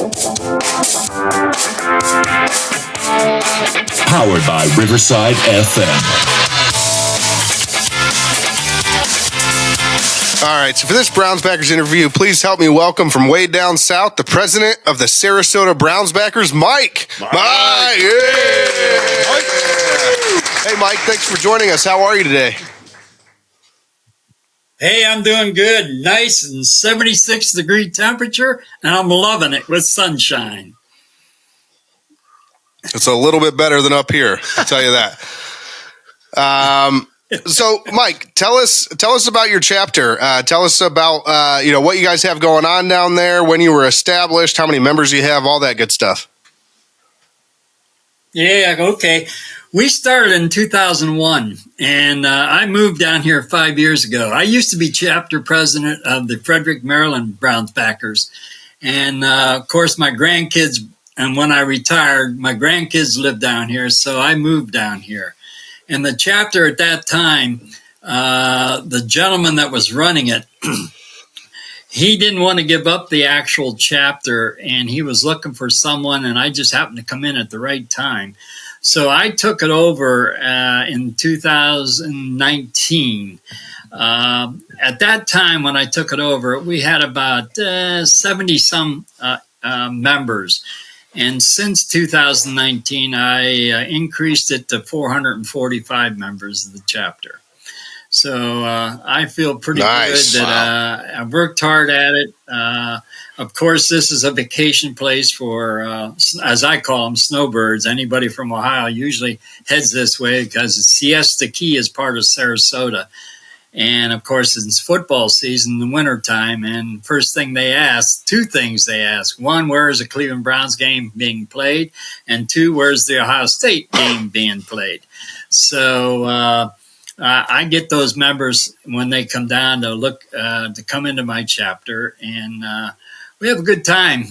Powered by Riverside FM. All right, so for this Browns Backers interview, please help me welcome from way down south, the president of the Sarasota Browns Backers, Mike. Mike, yeah. Mike. Hey, Mike, thanks for joining us. How are you today? Hey, I'm doing good. Nice and 76-degree temperature, and I'm loving it with sunshine. It's a little bit better than up here, I'll tell you that. So, Mike, tell us about your chapter. Tell us about what you guys have going on down there, when you were established, how many members you have, all that good stuff. Yeah, okay. We started in 2001, and I moved down here 5 years ago. I used to be chapter president of the Frederick, Maryland Browns Backers, and of course, my grandkids. And when I retired, my grandkids lived down here, so I moved down here. And the chapter at that time, the gentleman that was running it, he didn't want to give up the actual chapter, and he was looking for someone, and I just happened to come in at the right time. So I took it over in 2019. At that time, when I took it over, we had about 70-some members. And since 2019, I increased it to 445 members of the chapter. So I feel pretty good that I worked hard at it. Of course, this is a vacation place for, as I call them, snowbirds. Anybody from Ohio usually heads this way because Siesta Key is part of Sarasota. And, of course, it's football season in the wintertime, and first thing they ask, two things they ask. One, where is the Cleveland Browns game being played? And two, where's the Ohio State game being played? So I get those members when they come down to come into my chapter, and we have a good time.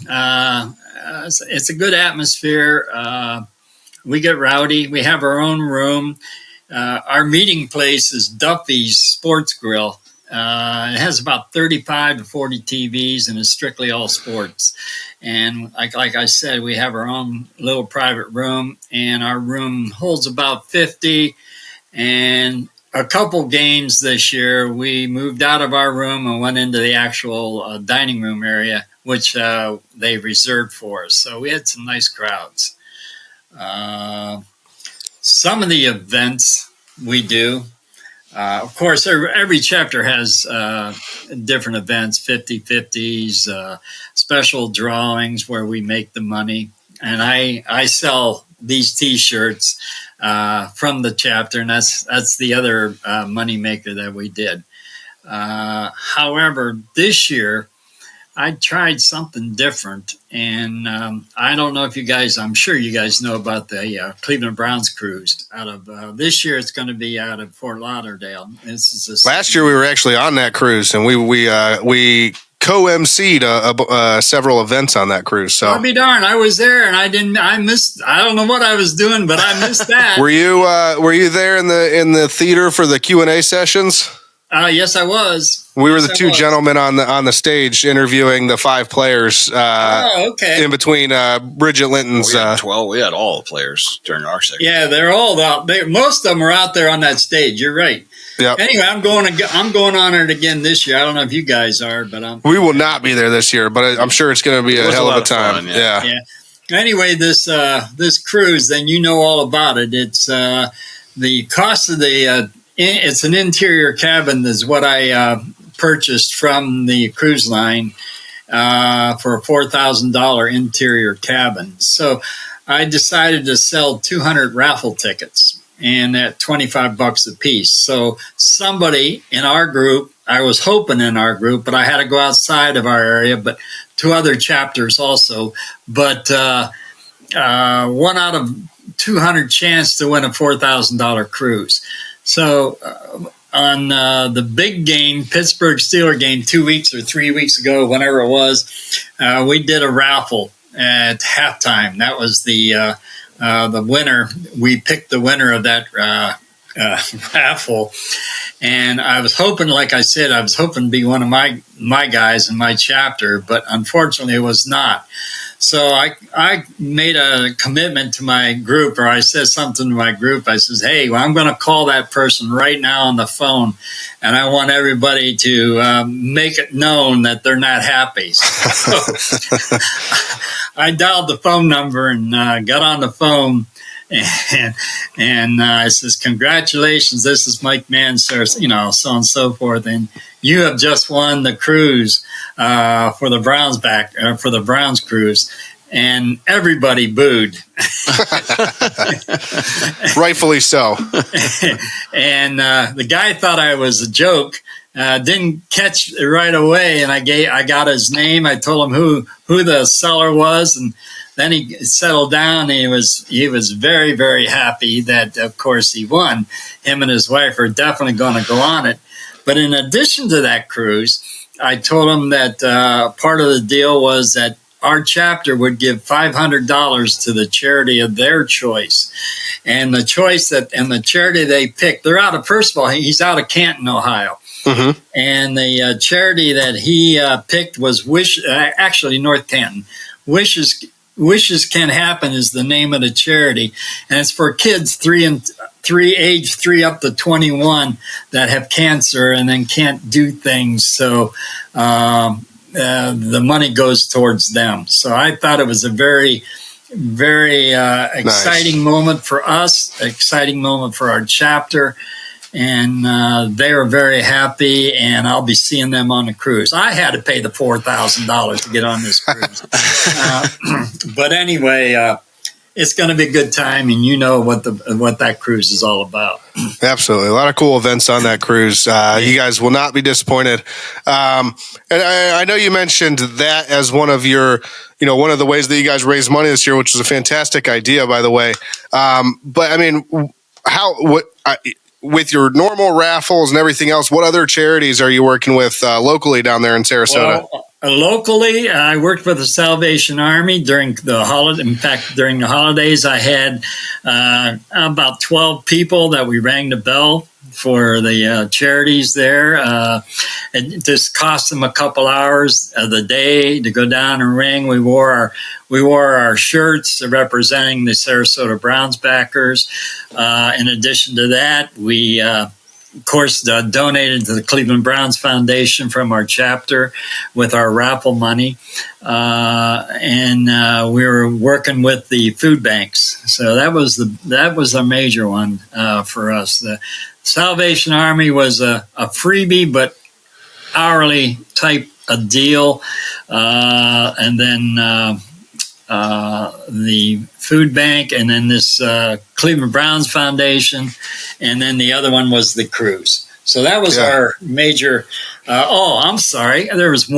It's a good atmosphere. We get rowdy. We have our own room. Our meeting place is Duffy's Sports Grill. It has about 35 to 40 TVs, and it's strictly all sports. And like I said, we have our own little private room, and our room holds about 50. And a couple games this year, we moved out of our room and went into the actual dining room area, which they reserved for us. So we had some nice crowds. Some of the events we do, of course, every chapter has different events, 50-50s, special drawings where we make the money. And I sell these T-shirts from the chapter, and that's the other money maker that we did. However, this year, I tried something different, and I don't know if you guys, I'm sure you guys know about the Cleveland Browns cruise. Out of this year, it's going to be out of Fort Lauderdale. Last year, we were actually on that cruise, and we co-emceed several events on that cruise. So I'll be darned, I was there, and I missed. I don't know what I was doing, but I missed that. Were you there in the theater for the Q&A sessions? Yes, I was. We were the two gentlemen on the stage interviewing the 5 players. In between Bridget Linton's. We had 12. We had all the players during our segment. Yeah, they're all out. Most of them are out there on that stage. You're right. Yep. Anyway, I'm going on it again this year. I don't know if you guys are, but we will not be there this year. But I'm sure it's going to be a hell of a time. Fun, yeah. Anyway, this cruise, then you know all about it. It's the cost of the. It's an interior cabin is what I purchased from the cruise line for a $4,000 interior cabin. So I decided to sell 200 raffle tickets, and at $25 a piece. So somebody in our group, I was hoping in our group, but I had to go outside of our area, but 2 other chapters also. But 1 out of 200 chance to win a $4,000 cruise. So on the big game, Pittsburgh Steelers game 2 weeks or 3 weeks ago, whenever it was, we did a raffle at halftime. That was the winner. We picked the winner of that raffle. And I was hoping, like I said, to be one of my guys in my chapter, but unfortunately it was not. So I made a commitment to my group, or I said something to my group. I says, hey, well, I'm going to call that person right now on the phone, and I want everybody to make it known that they're not happy. So I dialed the phone number and got on the phone. And I says, congratulations, this is Mike Mann, sir, so on and so forth. And you have just won the cruise for the Browns cruise. And everybody booed. Rightfully so. And the guy thought I was a joke. Didn't catch it right away. And I got his name. I told him who the seller was, and then he settled down. And he was very, very happy that, of course, he won. Him and his wife are definitely going to go on it. But in addition to that cruise, I told him that part of the deal was that our chapter would give $500 to the charity of their choice. And the charity they picked, first of all, he's out of Canton, Ohio. Mm-hmm. And the charity that he picked was North Canton. Wishes Can Happen is the name of the charity, and it's for kids age 3 up to 21 that have cancer and then can't do things. So the money goes towards them. So I thought it was a very, very exciting moment for us, exciting moment for our chapter. And they were very happy, and I'll be seeing them on the cruise. I had to pay the $4,000 to get on this cruise. But anyway, it's going to be a good time, and you know what that cruise is all about. Absolutely. A lot of cool events on that cruise. You guys will not be disappointed. And I know you mentioned that as one of your, one of the ways that you guys raise money this year, which is a fantastic idea, by the way. But I mean, with your normal raffles and everything else, what other charities are you working with locally down there in Sarasota? Well, locally, I worked with the Salvation Army during the holiday. In fact, during the holidays, I had about 12 people that we rang the bell for the charities there. It just cost them a couple hours of the day to go down and ring. We wore our shirts representing the Sarasota Browns Backers. In addition to that, we of course, donated to the Cleveland Browns Foundation from our chapter with our raffle money. And we were working with the food banks. So that was a major one for us. The Salvation Army was a freebie, but hourly type of deal. And then the food bank, and then this Cleveland Browns Foundation, and then the other one was the cruise. So that was our major. I'm sorry. There was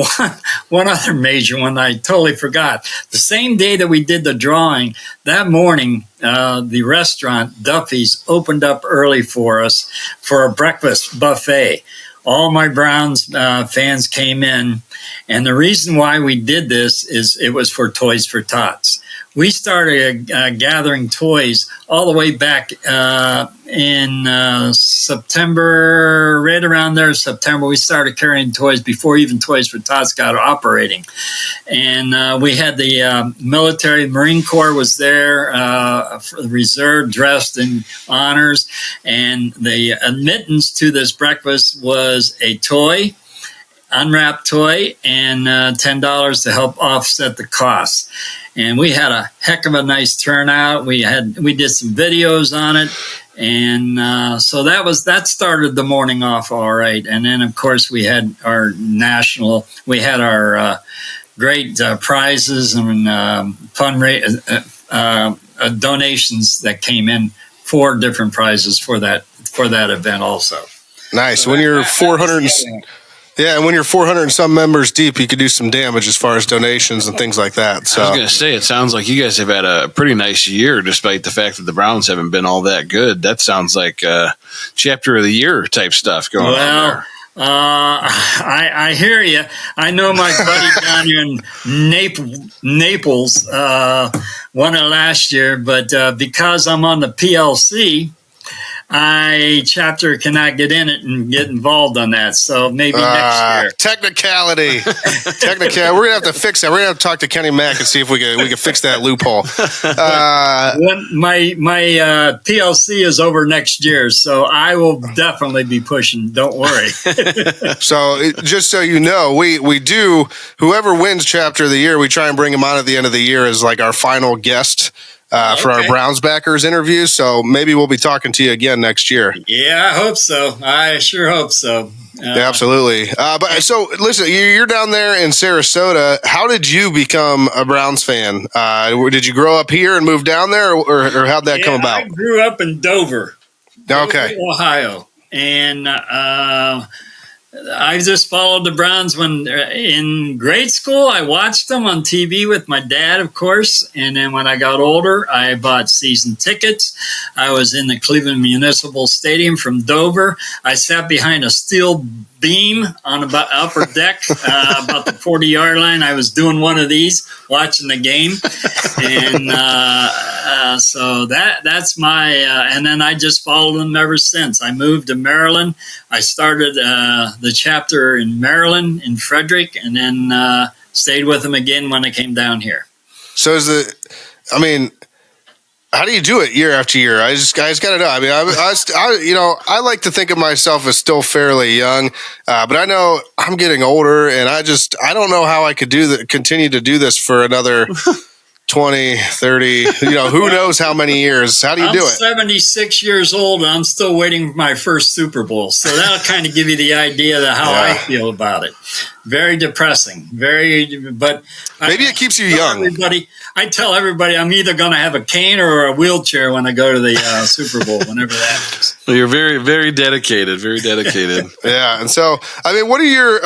one other major one I totally forgot. The same day that we did the drawing, that morning, the restaurant Duffy's opened up early for us for a breakfast buffet. All my Browns fans came in. And the reason why we did this is it was for Toys for Tots. We started gathering toys all the way back in September, right around there, September. We started carrying toys before even Toys for Tots got operating. And we had the military, Marine Corps was there, for the reserve, dressed in honors. And the admittance to this breakfast was a toy, unwrapped toy, and $10 to help offset the costs. And we had a heck of a nice turnout. We did some videos on it, and so that started the morning off all right. And then of course we had our great prizes and donations that came in, 4 different prizes for that event also. Nice. So when you're 400. Yeah, and when you're 400 and some members deep, you could do some damage as far as donations and things like that. So I was going to say, it sounds like you guys have had a pretty nice year, despite the fact that the Browns haven't been all that good. That sounds like chapter of the year type stuff going on there. I hear you. I know my buddy down here in Naples won it last year, but because I'm on the PLC, chapter cannot get in it and get involved on that. So maybe next year. Technicality. We're gonna have to fix that. We're gonna have to talk to Kenny Mack and see if we can fix that loophole. My PLC is over next year, so I will definitely be pushing. Don't worry. So just so you know, we do, whoever wins chapter of the year, we try and bring him on at the end of the year as like our final guest for our Browns Backers interview. So maybe we'll be talking to you again next year. Yeah, I hope so. I sure hope so. Yeah, absolutely. But so listen, you're down there in Sarasota. How did you become a Browns fan? Did you grow up here and move down there, or how'd that come about? I grew up in Dover, Ohio, and I just followed the Browns when in grade school. I watched them on TV with my dad, of course. And then when I got older, I bought season tickets. I was in the Cleveland Municipal Stadium from Dover. I sat behind a steel beam on about upper deck, about the 40-yard line. I was doing one of these, watching the game. And so that's my, and then I just followed them ever since. I moved to maryland. I started the chapter in Maryland, in Frederick, and then stayed with them again when I came down here. So how do you do it year after year? I just got to know. I mean, I like to think of myself as still fairly young, but I know I'm getting older, and I don't know how I could continue to do this for another 20, 30, who knows how many years. How do you do it? I'm 76 years old, and I'm still waiting for my first Super Bowl. So that'll kind of give you the idea of how I feel about it. Very depressing. But maybe it keeps you young. I tell everybody I'm either going to have a cane or a wheelchair when I go to the Super Bowl, whenever that is. Well, you're very, very dedicated. Very dedicated. Yeah. And so, I mean, what are your,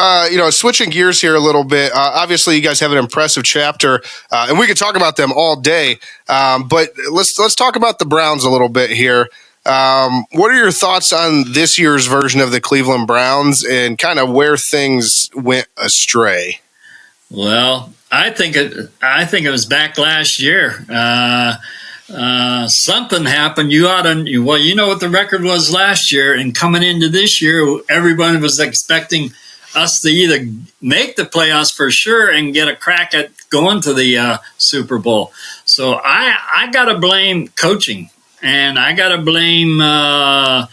switching gears here a little bit? Obviously, you guys have an impressive chapter, and we could talk about them all day. But let's talk about the Browns a little bit here. What are your thoughts on this year's version of the Cleveland Browns and kind of where things went astray? Well, I think it was back last year. Something happened. You know what the record was last year, and coming into this year, everyone was expecting us to either make the playoffs for sure and get a crack at going to the Super Bowl. So I got to blame coaching, and I got to blame. I'm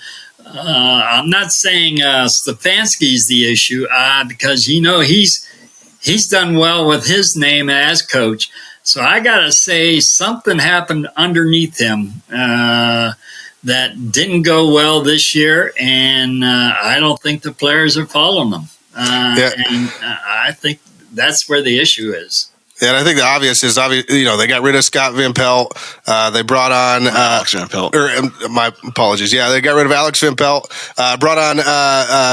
not saying Stefanski's the issue because he's done well with his name as coach. So I got to say something happened underneath him that didn't go well this year, and I don't think the players are following them. And I think that's where the issue is. Yeah, and I think the obvious is, they got rid of Scott Van Pelt. They brought on Alex Van Pelt. My apologies. Yeah, they got rid of Alex Van Pelt. Brought on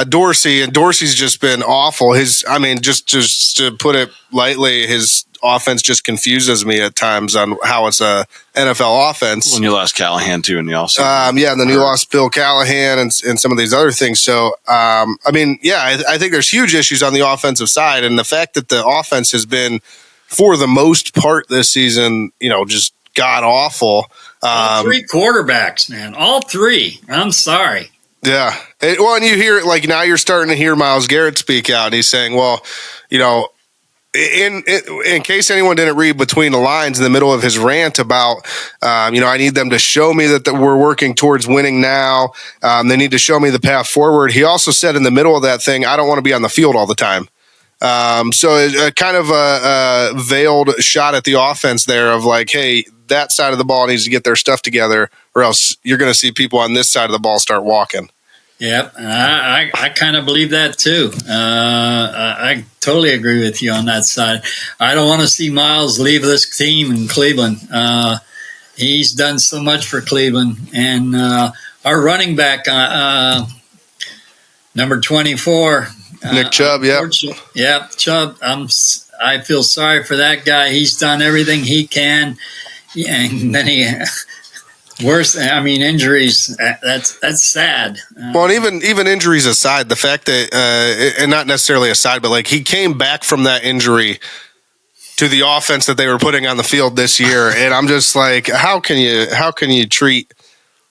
Dorsey, and Dorsey's just been awful. Just to put it lightly, his offense just confuses me at times on how it's a NFL offense. When you lost Callahan too, and you also and then you lost Bill Callahan and some of these other things. So I think there's huge issues on the offensive side, and the fact that the offense has been, for the most part this season, just god awful. All three quarterbacks, man. All three. I'm sorry. Yeah. And you hear it, like, now you're starting to hear Myles Garrett speak out, and he's saying, well, in case anyone didn't read between the lines in the middle of his rant about, I need them to show me that we're working towards winning now. They need to show me the path forward. He also said in the middle of that thing, I don't want to be on the field all the time. So it kind of a veiled shot at the offense there of like, hey, that side of the ball needs to get their stuff together, or else you're going to see people on this side of the ball start walking. Yep, I kind of believe that too. I totally agree with you on that side. I don't want to see Myles leave this team in Cleveland. He's done so much for Cleveland, and our running back, number 24. Nick Chubb, yeah, Chubb. I feel sorry for that guy. He's done everything he can, and then injuries. That's sad. Well, and even injuries aside, the fact that, and not necessarily aside, but like he came back from that injury to the offense that they were putting on the field this year, and I'm just like, how can you treat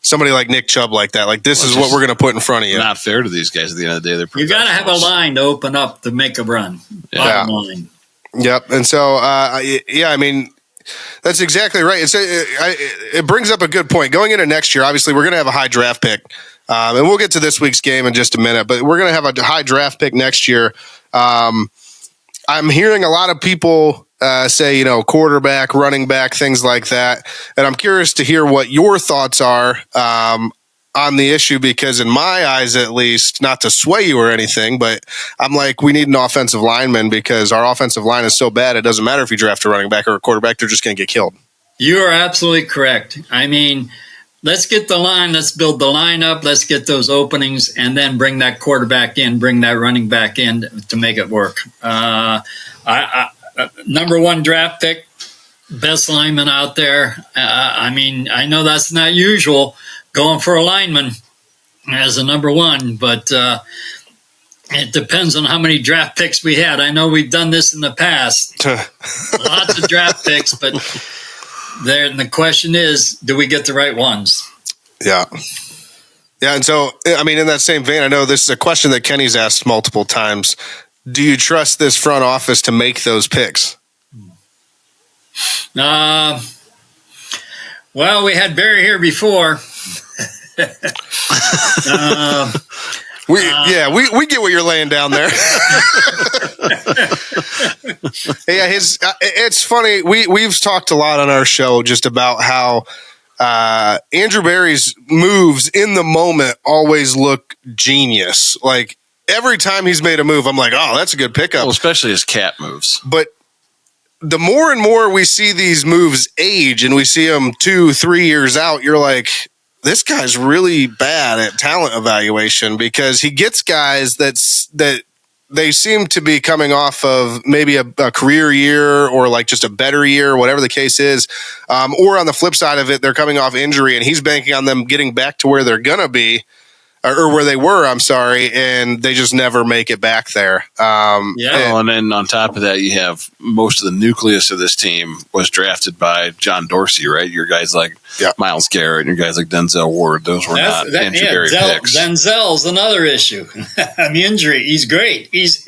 somebody like Nick Chubb like that. Like, this is what we're going to put in front of you. Not fair to these guys at the end of the day. They're You got to have a line to open up to make a run. Yeah. Line. Yep. And so, I mean, that's exactly right. It brings up a good point. Going into next year, obviously, we're going to have a high draft pick. And we'll get to this week's game in just a minute, but we're going to have a high draft pick next year. I'm hearing a lot of people say, you know, quarterback, running back, things like that. And I'm curious to hear what your thoughts are on the issue, because in my eyes, at least, not to sway you or anything, but I'm like, we need an offensive lineman because our offensive line is so bad. It doesn't matter if you draft a running back or a quarterback, they're just going to get killed. You are absolutely correct. I mean, let's get the line. Let's build the line up. Let's get those openings and then bring that quarterback in, bring that running back in to make it work. Number one draft pick, best lineman out there. I mean, I know that's not usual going for a lineman as a number one, but it depends on how many draft picks we had. I know we've done this in the past. Lots of draft picks, but the question is, do we get the right ones? Yeah. Yeah, and so, I mean, in that same vein, I know this is a question that Kenny's asked multiple times. Do you trust this front office to make those picks? Well, we had Barry here before. We get what you're laying down there. Yeah, it's funny. We've talked a lot on our show just about how Andrew Barry's moves in the moment always look genius. Like, every time he's made a move, I'm like, oh, that's a good pickup. Well, especially his cat moves. But the more and more we see these moves age and we see them 2-3 years out, you're like, this guy's really bad at talent evaluation, because he gets guys that they seem to be coming off of maybe a career year or like just a better year, whatever the case is. Or on the flip side of it, they're coming off injury and he's banking on them getting back to where they're going to be. Or where they were, I'm sorry, and they just never make it back there. And then on top of that, you have most of the nucleus of this team was drafted by John Dorsey, right? Your guys like Myles Garrett and your guys like Denzel Ward. Those were not Andrew Berry picks. Denzel's another issue. I mean, injury. He's great. He's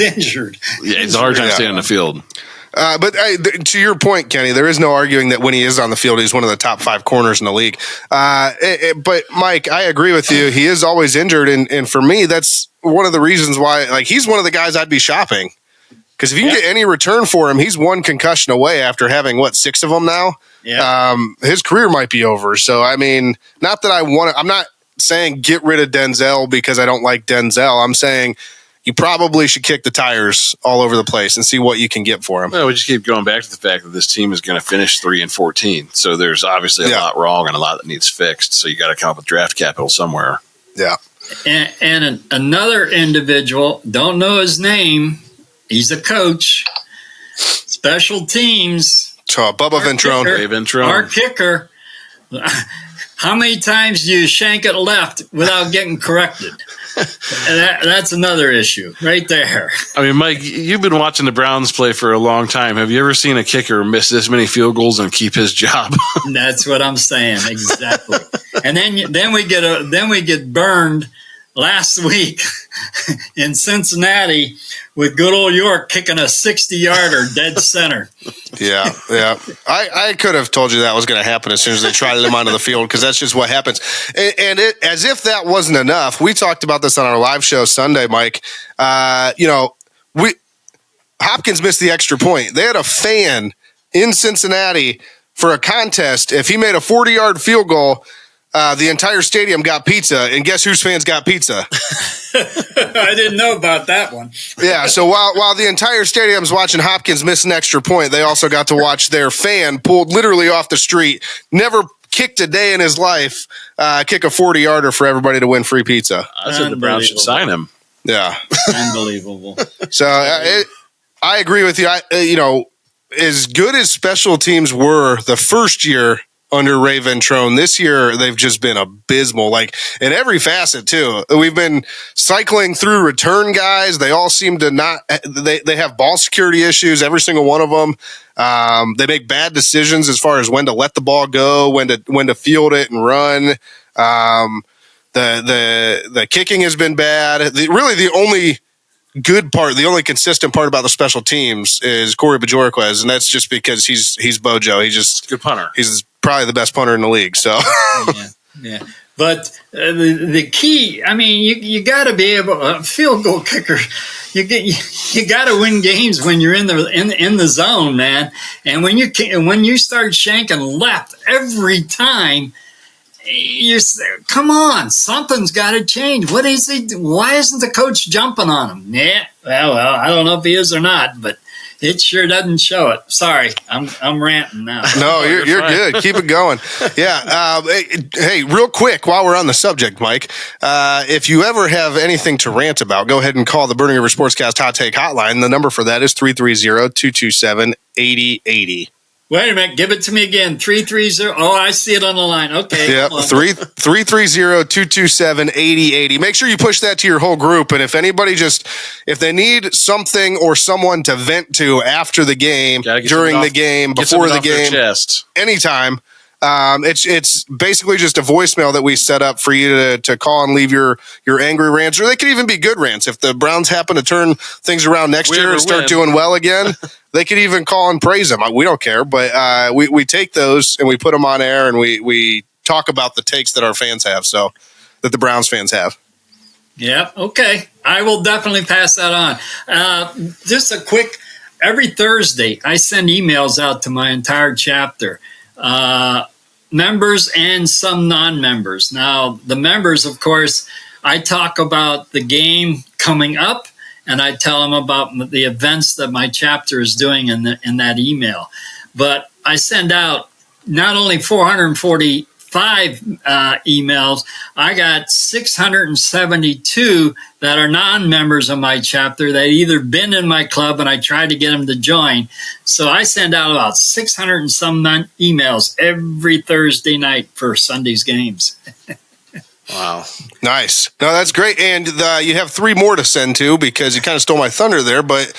injured. Yeah, it's a hard time staying on the field. But to your point, Kenny, there is no arguing that when he is on the field, he's one of the top 5 corners in the league. But Mike, I agree with you. He is always injured. And for me, that's one of the reasons why, like, he's one of the guys I'd be shopping. Because if you can get any return for him, he's one concussion away after having, 6 of them now? Yeah. His career might be over. So, I mean, not that I'm not saying get rid of Denzel because I don't like Denzel. I'm saying you probably should kick the tires all over the place and see what you can get for him. Well, we just keep going back to the fact that this team is going to finish 3-14. So there's obviously a lot wrong and a lot that needs fixed. So you got to come up with draft capital somewhere. Yeah. And another individual, don't know his name. He's a coach. Special teams. So Bubba Ventrone. Our kicker. How many times do you shank it left without getting corrected? That's another issue right there. I mean, Mike, you've been watching the Browns play for a long time. Have you ever seen a kicker miss this many field goals and keep his job? That's what I'm saying, exactly. And then we get burned last week in Cincinnati with good old York kicking a 60-yarder dead center. Yeah. I could have told you that was going to happen as soon as they trotted him onto the field, because that's just what happens. And as if that wasn't enough, we talked about this on our live show Sunday, Mike. Hopkins missed the extra point. They had a fan in Cincinnati for a contest. If he made a 40-yard field goal, the entire stadium got pizza, and guess whose fans got pizza? I didn't know about that one. Yeah, so while the entire stadium's watching Hopkins miss an extra point, they also got to watch their fan pulled literally off the street, never kicked a day in his life, kick a 40-yarder for everybody to win free pizza. I said the Browns should sign him. Yeah. Unbelievable. So I agree with you. As good as special teams were the first year under Ray Ventrone. This year, they've just been abysmal, like in every facet too. We've been cycling through return guys. They all seem to not, they have ball security issues, every single one of them. They make bad decisions as far as when to let the ball go, when to field it and run. The kicking has been bad. Really the only good part, the only consistent part about the special teams is Corey Bajorquez, and that's just because he's Bojo. He's just good punter. He's probably the best punter in the league. So yeah. But the key, I mean, you got to be able a field goal kicker. You got to win games when you're in the zone, man. And when you start shanking left every time, come on, something's got to change. What is he? Why isn't the coach jumping on him? Yeah, well, I don't know if he is or not, but it sure doesn't show it. Sorry, I'm ranting now. No, you're good. Keep it going. Yeah. Hey, real quick, while we're on the subject, Mike, if you ever have anything to rant about, go ahead and call the Burning River Sportscast Hot Take Hotline. The number for that is 330-227-8080. Wait a minute. Give it to me again. 330. Oh, I see it on the line. Okay. Yeah, 330-227-8080. Make sure you push that to your whole group. And if anybody if they need something or someone to vent to after the game, during the game, before the game, anytime, it's basically just a voicemail that we set up for you to call and leave your angry rants, or they could even be good rants. If the Browns happen to turn things around next year and start doing well again, they could even call and praise them. We don't care, but we take those and we put them on air and we talk about the takes that our fans have, so that the Browns fans have. Yeah, okay. I will definitely pass that on. Just a quick, every Thursday, I send emails out to my entire chapter. Members and some non-members. Now, the members, of course, I talk about the game coming up, and I tell them about the events that my chapter is doing in that email. But I send out not only 445 emails, I got 672 that are non-members of my chapter that either been in my club and I tried to get them to join. So I send out about 600 and some emails every Thursday night for Sunday's games. Wow. Nice. No, that's great. And you have 3 more to send to, because you kind of stole my thunder there, but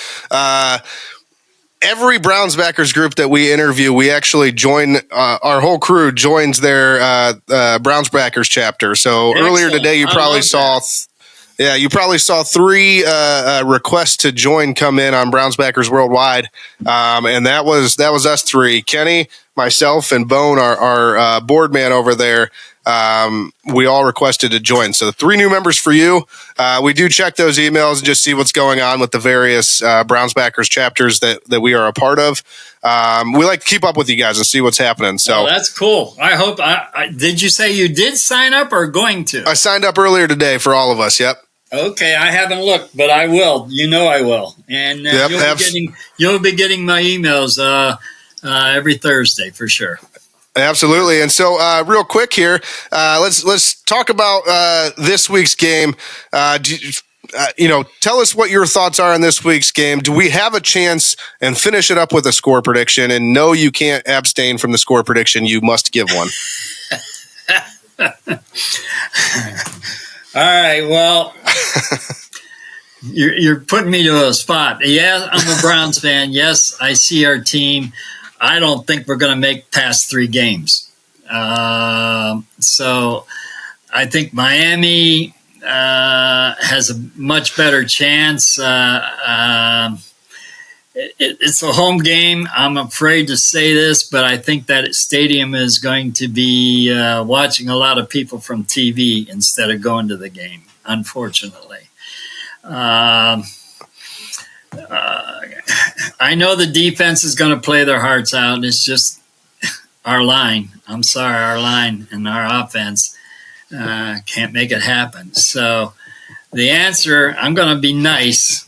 every Browns Backers group that we interview, we actually join, our whole crew joins their Browns Backers chapter. So excellent. Earlier today, you probably saw, you probably saw 3 requests to join come in on Browns Backers Worldwide. And that was us 3, Kenny, myself, and Bone, our board man over there. We all requested to join. So 3 new members for you. We do check those emails and just see what's going on with the various Browns Backers chapters that we are a part of. We like to keep up with you guys and see what's happening. So that's cool. I hope. Did you say you did sign up or going to? I signed up earlier today for all of us. Yep. Okay, I haven't looked, but I will. You know I will. And you'll be getting my emails every Thursday for sure. Absolutely. And so real quick here, let's talk about this week's game. Tell us what your thoughts are on this week's game. Do we have a chance, and finish it up with a score prediction? And no, you can't abstain from the score prediction. You must give one. All right. Well, you're putting me to a spot. Yeah, I'm a Browns fan. Yes, I see our team. I don't think we're going to make past 3 games. So I think Miami has a much better chance. It's a home game. I'm afraid to say this, but I think that stadium is going to be watching a lot of people from TV instead of going to the game, unfortunately. I know the defense is going to play their hearts out. It's just our line. I'm sorry, our line and our offense can't make it happen. So the answer, I'm going to be nice.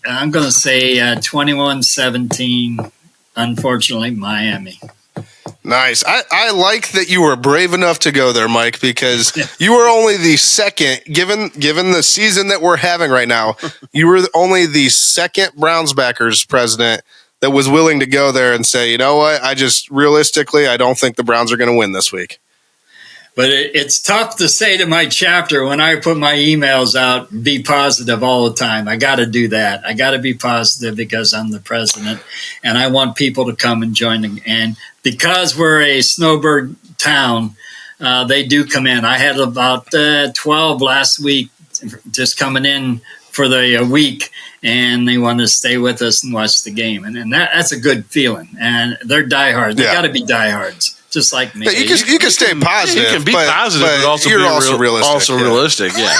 I'm going to say 21-17, unfortunately, Miami. Nice. I like that you were brave enough to go there, Mike, because you were only the second, given the season that we're having right now, you were only the second Browns Backers president that was willing to go there and say, you know what, realistically, I don't think the Browns are going to win this week. But it's tough to say to my chapter when I put my emails out, be positive all the time. I got to do that. I got to be positive because I'm the president, and I want people to come and join. And because we're a snowbird town, they do come in. I had about 12 last week just coming in for the week, and they want to stay with us and watch the game. And that's a good feeling. And they're diehards. They got to be diehards. Just like me. Yeah, you can stay positive. You can be positive, but also you're be also realistic. Also realistic, yeah.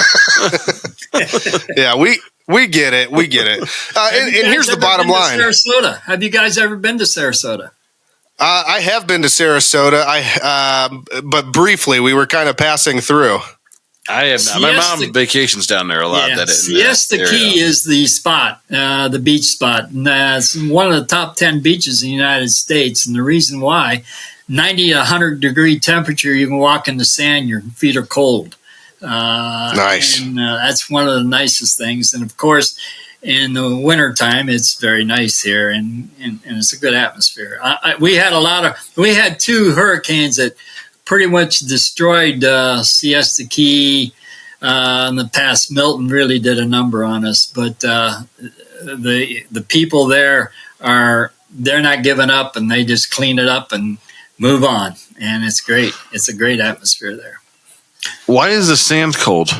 Yeah, we get it. We get it. And here's the bottom line. Sarasota. Have you guys ever been to Sarasota? I have been to Sarasota. But briefly, we were kind of passing through. I have not. My mom vacations down there a lot. Yeah, Siesta Key is the spot, the beach spot. And it's one of the top 10 beaches in the United States. And the reason why, 90 to 100 degree temperature, you can walk in the sand, your feet are cold. Nice. And that's one of the nicest things. And of course, in the wintertime, it's very nice here, and it's a good atmosphere. We had 2 hurricanes that pretty much destroyed Siesta Key in the past. Milton really did a number on us, but the people there they're not giving up, and they just clean it up and move on, and it's great. It's a great atmosphere there. Why is the sand cold?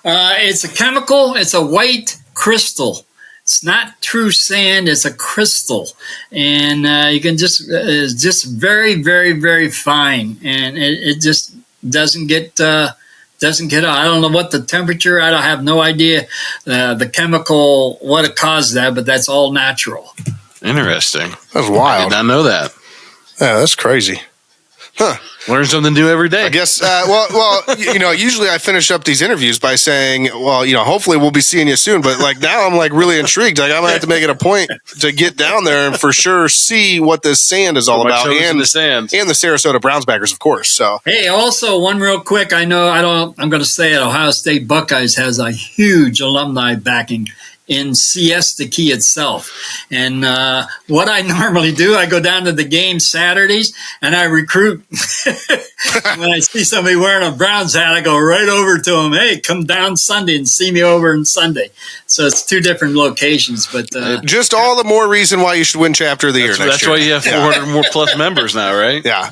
It's a chemical. It's a white crystal. It's not true sand. It's a crystal, and you can it's just very, very, very fine, and it just doesn't get I don't know what the temperature. I have no idea the chemical what it caused that, but that's all natural. Interesting. That's wild. I did not know that. Yeah, that's crazy. Huh. Learn something new every day. I guess, usually I finish up these interviews by saying, well, hopefully we'll be seeing you soon. But now I'm really intrigued. I'm going to have to make it a point to get down there and for sure see what this sand is all about. And the Sarasota Browns Backers, of course. So, hey, also one real quick. I'm going to say it. Ohio State Buckeyes has a huge alumni backing in Siesta Key itself. And what I normally do, I go down to the game Saturdays and I recruit. When I see somebody wearing a Browns hat, I go right over to them. Hey, come down Sunday and see me over on Sunday. So it's 2 different locations, but just all the more reason why you should win Chapter of the Year next year. That's why you have 400 more plus members now, right? Yeah.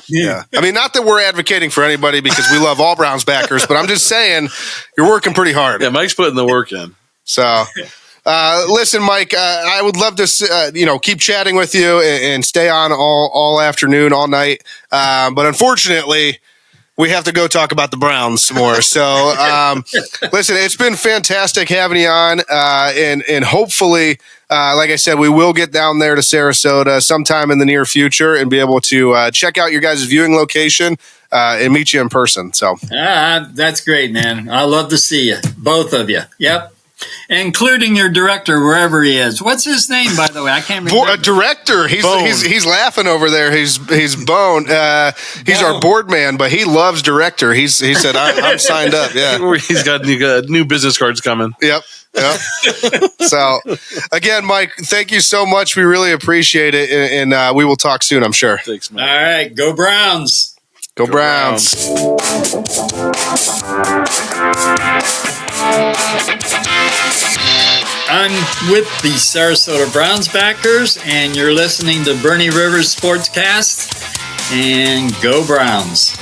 I mean, not that we're advocating for anybody because we love all Browns backers, but I'm just saying you're working pretty hard. Yeah, Mike's putting the work in. So. Listen, Mike, I would love to, keep chatting with you and stay on all afternoon, all night. But unfortunately, we have to go talk about the Browns some more. So, listen, it's been fantastic having you on. And hopefully, like I said, we will get down there to Sarasota sometime in the near future and be able to check out your guys' viewing location and meet you in person. So, that's great, man. I love to see you, both of you. Yep. Including your director, wherever he is. What's his name, by the way? I can't remember. A director. He's laughing over there. He's Bone. He's our board man, but he loves director. He said, I'm signed up. Yeah. He's got new business cards coming. Yep. So, again, Mike, thank you so much. We really appreciate it, and we will talk soon, I'm sure. Thanks, Mike. All right. Go Browns. Go Browns. I'm with the Sarasota Browns Backers, and you're listening to Bernie Rivers Sportscast. And go Browns.